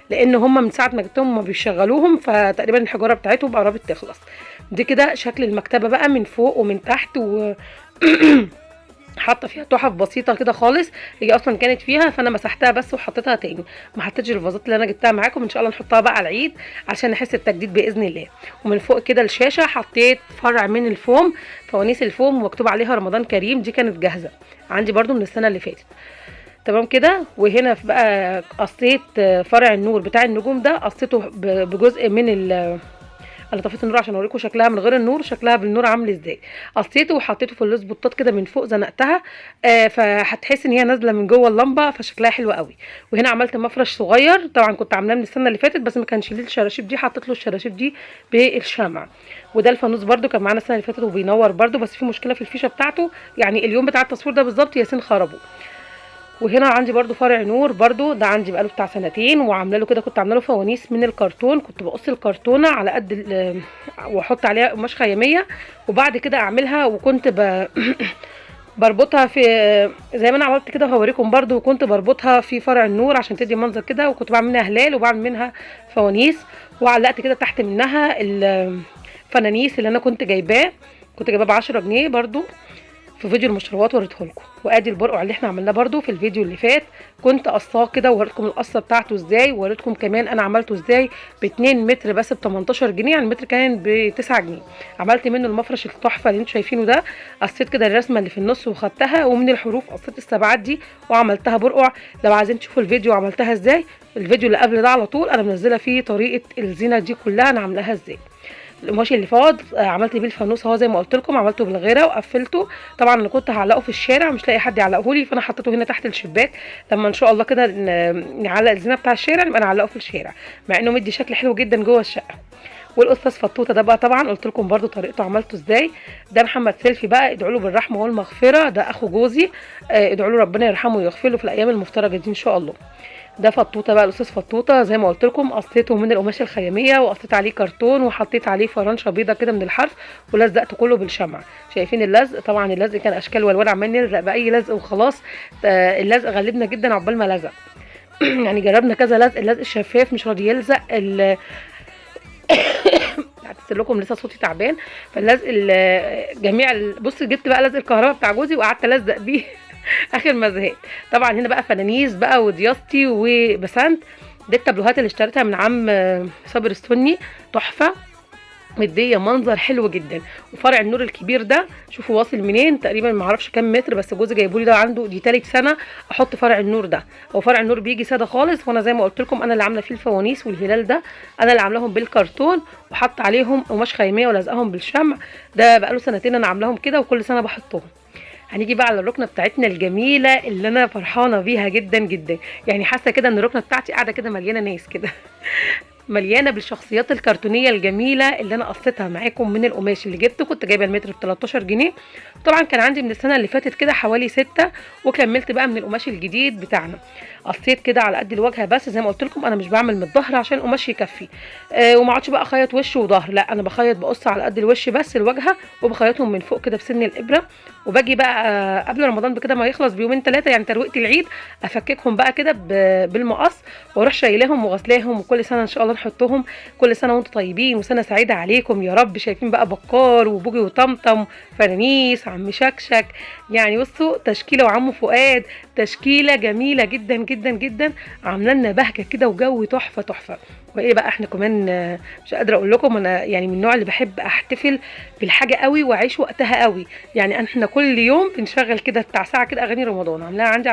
لان هم من ساعه ما جبتهم ما بيشغلوهم، فتقريبا الحجاره بتاعتهم قربت تخلص. دي كده شكل المكتبه بقى من فوق ومن تحت و حاطه فيها تحف بسيطه كده خالص، هي اصلا كانت فيها فانا مسحتها بس وحطيتها تاني، ما حطيتش الفازات اللي انا جبتها معاكم. ان شاء الله نحطها بقى على العيد عشان نحس التجديد باذن الله. ومن فوق كده الشاشه حطيت فرع من الفوم، فوانيس الفوم ومكتوب عليها رمضان كريم، دي كانت جاهزه عندي برده من السنه اللي فاتت. تمام كده. وهنا بقى قصيت فرع النور بتاع النجوم ده، قصيته بجزء من انا طفيت النور عشان اوريكم شكلها من غير النور، شكلها بالنور عامل ازاي. قصيته وحطيته في الاسبوتات كده من فوق، زنقتها فهتحس ان هي نازله من جوه اللمبه، فشكلها حلو قوي. وهنا عملت مفرش صغير، طبعا كنت عاملاه من السنه اللي فاتت بس ما كانش ليه الشراشيب دي، حطيت له الشراشيب دي بالشمع. وده الفانوس برده كان معانا السنه اللي فاتت وبينور برده، بس في مشكله في الفيشه بتاعته، يعني اليوم بتاع التصوير ده بالظبط ياسين خربه. وهنا عندي برده فرع نور برده، ده عندي بقاله بتاع سنتين، وعامله له كده، كنت عامله له فوانيس من الكرتون، كنت بقص الكرتونه على قد واحط عليها قماش خياميه، وبعد كده اعملها، وكنت بربطها في زي ما انا عملت كده هوريكم برده، وكنت بربطها في فرع النور عشان تدي منظر كده، وكنت بعمل منها هلال وبعمل منها فوانيس، وعلقت كده تحت منها الفنانيس اللي انا كنت جايباه ب10 جنيه برده في فيديو المشروبات وريته لكم. وادي البرقع اللي احنا عملناه برده في الفيديو اللي فات، كنت قصاه كده ووريتكم القصه بتاعته ازاي، ووريتكم كمان انا عملته ازاي ب2 متر بس ب18 جنيه، يعني المتر كان ب9 جنيه. عملت منه المفرش التحفه اللي انتم شايفينه ده، قصيت كده الرسمه اللي في النص وخدتها، ومن الحروف قصيت السبعات دي وعملتها برقع. لو عايزين تشوفوا الفيديو عملتها ازاي، الفيديو اللي قبل ده على طول انا منزله فيه طريقه الزينه دي كلها انا عاملاها ازاي. القماش اللي فاض عملت بيه الفانوس اهو زي ما قلت لكم، عملته بالغيره وقفلته. طبعا انا كنت هعلقه في الشارع مش لاقي حد يعلقه لي، فانا حطيته هنا تحت الشباك، لما ان شاء الله كده نعلق الزينه بتاع الشارع نبقى نعلقه في الشارع، مع انه مدي شكل حلو جدا جوه الشقه. والاستاذ فطوطه ده بقى طبعا قلت لكم برده طريقته عملته ازاي، ده محمد سيلفي بقى، ادعوا له بالرحمه والمغفره، ده اخو جوزي، ادعوا له ربنا يرحمه ويغفر له في الايام المفترجه دي ان شاء الله. ده فطوطه بقى، الاستاذ فطوطه زي ما قلت لكم، قصيته من القماشه الخياميه وقصيت عليه كرتون وحطيت عليه فرنشه بيضه كده من الحرف، ولزقته كله بالشمع. شايفين اللزق؟ طبعا اللزق كان اشكال والوان، عمال نلزق باي لزق وخلاص. اللزق غلبنا جدا عقبال ما لزق. يعني جربنا كذا لزق، اللزق الشفاف مش راضي يلزق، هتسل لكم لسه صوتي تعبان. فاللزق بص جبت بقى لزق الكهرباء بتاع جوزي وقعدت الزق بيه اخر ما زهقت. طبعا هنا بقى فنانيس بقى ودياستي وبسنت، دي التابلوهات اللي اشتريتها من عم صابر السني، تحفه مديه منظر حلو جدا. وفرع النور الكبير ده شوفوا واصل منين، تقريبا ما اعرفش كام متر، بس جوزي جايبه لي ده عنده دي تالت سنه احط فرع النور ده. هو فرع النور بيجي ساده خالص، وانا زي ما قلت لكم انا اللي عامله فيه الفوانيس والهلال ده، انا اللي عاملاهم بالكرتون وحط عليهم قماش خيميه ولزقهم بالشمع. ده بقاله سنتين انا عاملاهم كده وكل سنه بحطهم. هنيجي بقى على الركنه بتاعتنا الجميله اللي انا فرحانه بيها جدا جدا، يعني حاسه كده ان الركنه بتاعتي قاعده كده مليانه ناس كده مليانه بالشخصيات الكرتونيه الجميله اللي انا قصيتها معاكم من القماش اللي جبته، كنت جايبه المتر ب 13 جنيه. طبعا كان عندي من السنه اللي فاتت كده حوالي 6، وكملت بقى من القماش الجديد بتاعنا. قصيت كده على قد الواجهه، بس زي ما قلت لكم انا مش بعمل من الظهر عشان القماش يكفي، وما اقعدش بقى اخيط وش وظهر، لا انا بخيط بقص على قد الوش بس الواجهه، وبخيطهم من فوق كده بسن الابره. وباجي بقى قبل رمضان بكده ما يخلص بيومين 3، يعني ترويقه العيد، افككهم بقى كده بالمقص واروح شايلاهم وغسلاهم. وكل سنه ان شاء الله نحطهم، كل سنه وانتم طيبين وسنه سعيده عليكم يا رب. شايفين بقى بكار وبوجي وطمطم فنانيس عم شكشك، يعني بصوا تشكيله، وعمو فؤاد، تشكيله جميله جدا جدا جدا، عامله لنا بهجه كده وجو تحفه تحفه. وايه بقى احنا كمان مش قادره اقول لكم، انا يعني من النوع اللي بحب احتفل بالحاجه قوي واعيش وقتها قوي، يعني احنا كل يوم بنشغل كده بتاع ساعه كده اغاني رمضان عاملاها عندي